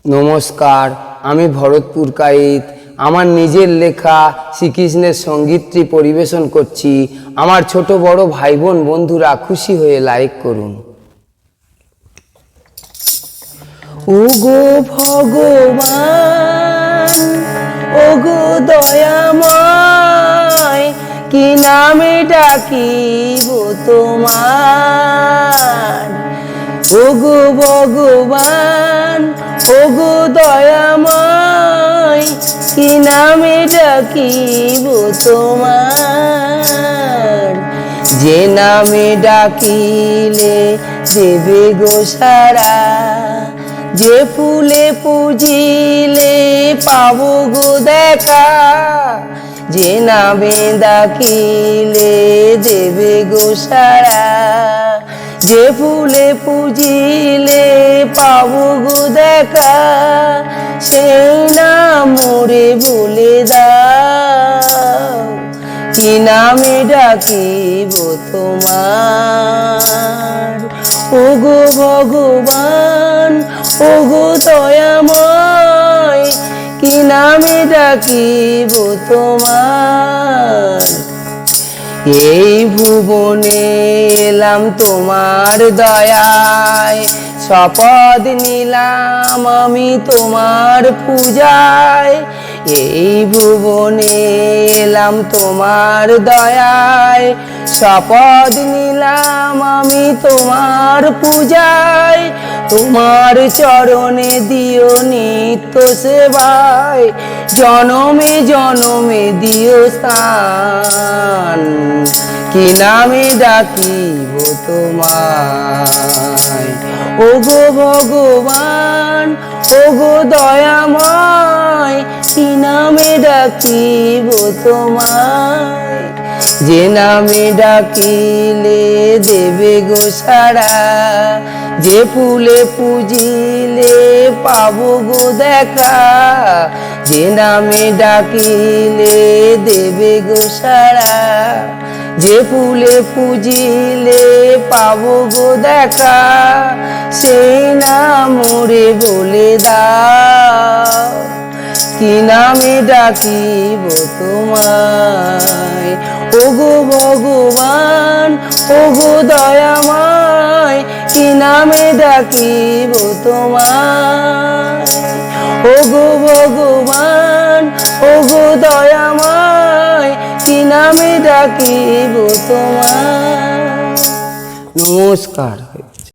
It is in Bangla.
নমস্কার, আমি ভরতপুর কাইত আমার নিজের লেখা শ্রীকৃষ্ণের সঙ্গীতটি পরিবেশন করছি। আমার ছোট বড় ভাই বোন বন্ধুরা খুশি হয়ে লাইক করুন। ওগো ভগবান, ওগো দয়াময়, কি নামে ডাকিব তোমার। ওগো ভগবান, ওগো দয়াময়, কি নামে ডাকিব তোমার। যে নামে ডাকিলে দেবে গো সারা, যে ফুলে পুজিলে পাবো গো দেখা। যে নামে ডাকিলে দেবে গো সারা, যে ফুলে পুজিলে পাবো গো দেখা। সেই নাম মোরে বলে দাও, কি নামে ডাকিব তোমার। ওগো ভগবান, ওগো দয়াময়, কি নামে ডাকিব তোমার। এই ভুবনে এলাম তোমার দয়ায়, শপথ নিলাম আমি তোমার পূজায়। এই ভুবনে এলাম তোমার দয়ায়, শপথ নিলাম আমি তোমার পূজায়। তোমার চরণে দিও নিত্য সেবায়, জনমে জনমে দিও স্থান। কি নামে ডাকিব তোমায়। ওগো ভগবান, ওগো দয়াময়, কি নামে ডাকিব তোমায়। যে নামে ডাকিলে দেবে গো সারা, যে ফুলে পুজিলে পাবো গো দেখা। যে নামে ডাকিলে দেবে গো সারা, যে ফুলে পুজিলে পাবো গো দেখা। সেই নাম মোরে বলে দাও, কি নামে ডাকিব তোমায়। ওগো ভগবান, ওগো দয়াময়, কি নামে ডাকিব তোমায়। ওগো ভগবান, ওগো দয়াময়, কি নামে ডাকিব তোমায়। নমস্কার।